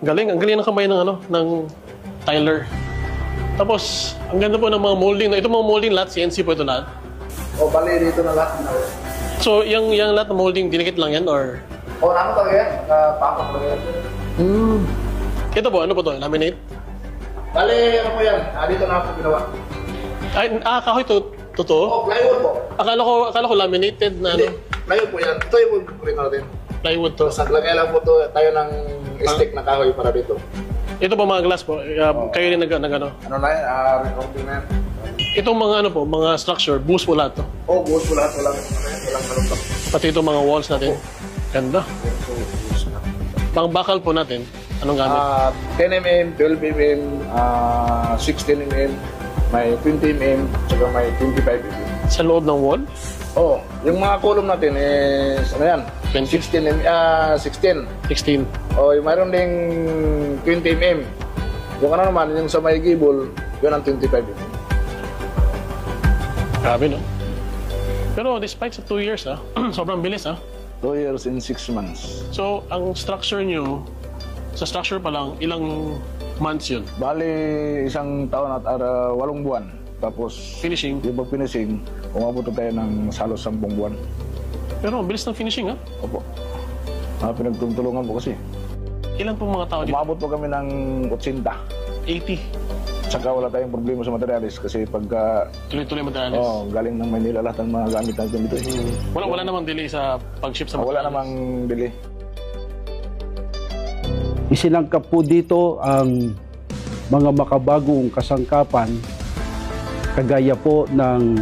Galing, ang galing ng kamay ng ng Tyler. Tapos, ang ganda po ng mga molding. Ito mga molding lahat, CNC po ito lahat. Bali dito na lahat. So, yung lahat ng molding, dinikit lang yan or? Ano talaga yan? Pakot talaga yan. Ito po, ano po to? Laminate? Bali, ano po yan? Dito na po ginawa. Kahoy to, totoo? Plywood po. Akala ko laminated na Hindi, plywood po yan. Ito yung pagkurin natin. Plywood to. Naglagay lang po tayo ng stick na kahoy para dito. Ito po mga glass po. Kayo rin nag ano? Ano na yan? Recording na yan. Itong mga mga structure, buhos po lahat to. Buhos po lahat. Walang kalumpak. Pati itong mga walls natin. Ganda. Pang bakal po natin, anong gamit? 10 mm, 12 mm, 16 mm, may 20 mm, saka may 25 mm. Sa loob ng wall? Yung mga column natin is, ano yan? 16 mm, 16. 16. Mayroon ding 20 mm. Yung ano naman, yung sa may gable, yun ang 25 mm. Grabe, no? Pero despite sa 2 years, sobrang bilis, 2 years and 6 months. So, ang structure nyo, sa structure pa lang, ilang months yun? Bali, 1 taon at 8 buwan. Tapos, finishing? Yung pag-finishing, umabot tayo ng halos 10 buwan. Pero ang bilis ng finishing, Opo. Pinagtutulungan po kasi. Ilan pong mga tao dito? Umabot po kami ng 80. 80? Saka wala tayong problema sa materialis kasi pagka... Tuloy-tuloy materialis? Galing ng Manila lahat ng mga gamit natin dito. Wala namang delay sa pag-ship sa materialis? Wala namang delay. Isinangkap po dito ang mga makabagong kasangkapan kagaya po ng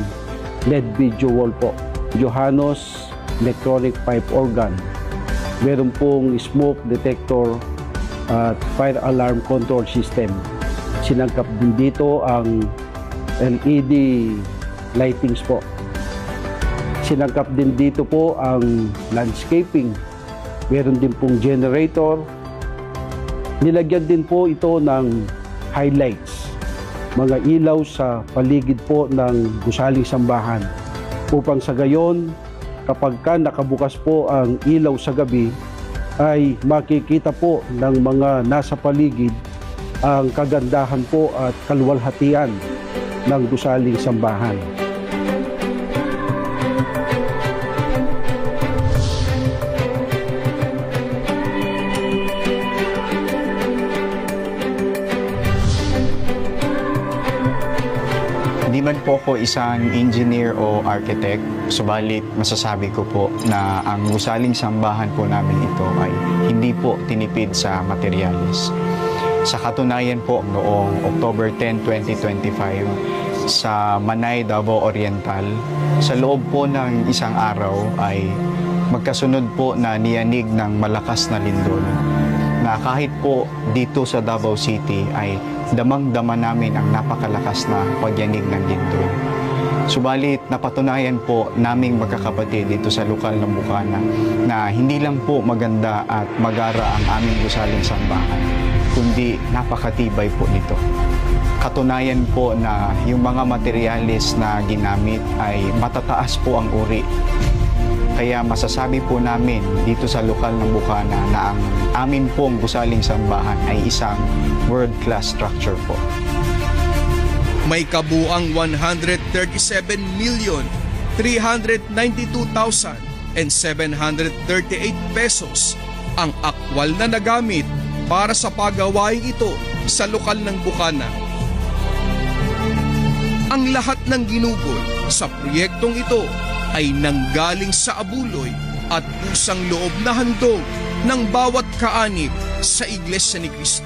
LED video wall po, Johannes electronic pipe organ. Meron pong smoke detector at fire alarm control system. Sinangkap din dito ang LED lightings po. Sinangkap din dito po ang landscaping. Meron din pong generator. Nilagyan din po ito ng highlights, mga ilaw sa paligid po ng gusaling sambahan. Upang sa gayon, kapag nakabukas po ang ilaw sa gabi, ay makikita po ng mga nasa paligid ang kagandahan po at kaluwalhatian ng gusaling sambahan. Hindi man po ako isang engineer o architect, subalit masasabi ko po na ang gusaling sambahan po namin ito ay hindi po tinipid sa materyales. Sa katunayan po, noong October 10, 2025, sa Manay, Davao Oriental, sa loob po ng isang araw ay magkasunod po na niyanig ng malakas na lindol na kahit po dito sa Davao City ay damang-dama namin ang napakalakas na pagyanig ng lindol. Subalit napatunayan po naming magkakapatid dito sa lokal ng Bukana na hindi lang po maganda at magara ang aming gusaling sambahan, kundi napakatibay po nito. Katunayan po na yung mga materyales na ginamit ay matataas po ang uri. Kaya masasabi po namin dito sa lokal ng Bukana na ang amin pong gusaling sambahan ay isang world-class structure po. May kabuang 137,392,738 pesos ang aktwal na nagamit para sa pagawaing ito sa lokal ng Bukana. Ang lahat ng ginugol sa proyektong ito ay nanggaling sa abuloy at pusang loob na handog ng bawat kaanib sa Iglesia ni Cristo.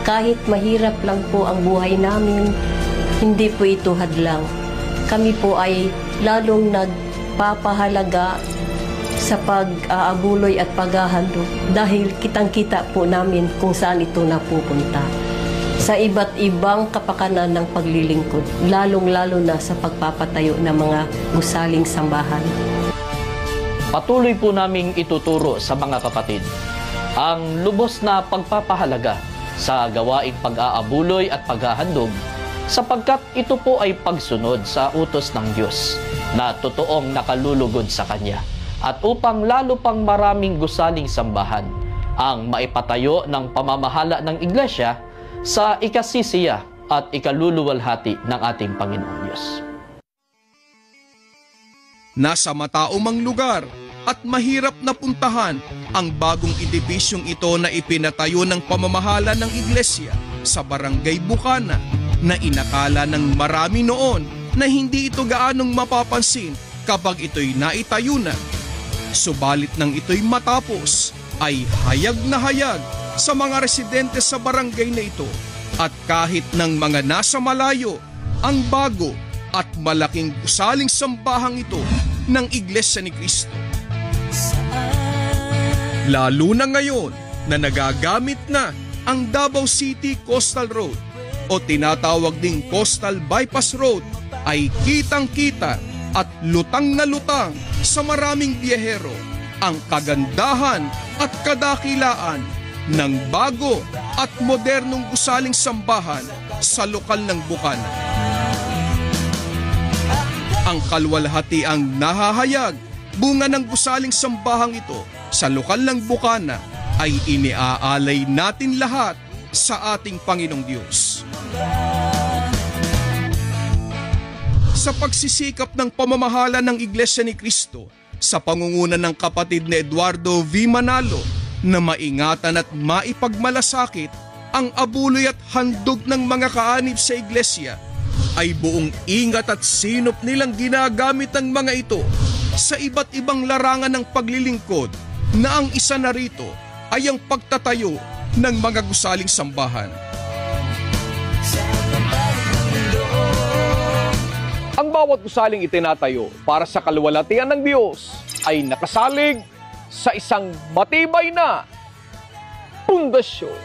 Kahit mahirap lang po ang buhay namin, hindi po ito hadlang. Kami po ay lalong nagpapahalaga sa pag-aabuloy at paghahandog dahil kitang-kita po namin kung saan ito napupunta. Sa iba't ibang kapakanan ng paglilingkod, lalong-lalo na sa pagpapatayo ng mga gusaling sambahan. Patuloy po naming ituturo sa mga kapatid ang lubos na pagpapahalaga sa gawaing pag-aabuloy at paghahandog sapagkat ito po ay pagsunod sa utos ng Diyos na totoong nakalulugod sa Kanya at upang lalo pang maraming gusaling sambahan ang maipatayo ng pamamahala ng iglesia sa ikasisiya at ikaluluwalhati ng ating Panginoong Diyos. Nasa mataumang lugar at mahirap na puntahan ang bagong edipisyong ito na ipinatayo ng pamamahala ng iglesia sa Barangay Bukana na inakala ng marami noon na hindi ito gaanong mapapansin kapag ito'y naitayo na. Subalit nang ito'y matapos ay hayag na hayag sa mga residente sa barangay na ito at kahit ng mga nasa malayo ang bago at malaking gusaling sambahang ito ng Iglesia ni Cristo. Lalo na ngayon na nagagamit na ang Davao City Coastal Road o tinatawag ding Coastal Bypass Road ay kitang-kita at lutang na lutang sa maraming biyahero ang kagandahan at kadakilaan ng bago at modernong gusaling sambahan sa lokal ng Bukana. Ang kalwalhatiang nahahayag bunga ng gusaling sambahang ito sa lokal ng Bukana ay iniaalay natin lahat sa ating Panginoong Diyos. Sa pagsisikap ng pamamahala ng Iglesia ni Cristo sa pangunguna ng kapatid ni Eduardo V. Manalo na maingatan at maipagmalasakit ang abuloy at handog ng mga kaanib sa iglesia, ay buong ingat at sinop nilang ginagamit ang mga ito sa iba't ibang larangan ng paglilingkod na ang isa na rito ay ang pagtatayo ng mga gusaling sambahan. Ang bawat gusaling itinatayo para sa kaluwalhatian ng Diyos ay nakasalig sa isang matibay na pundasyon.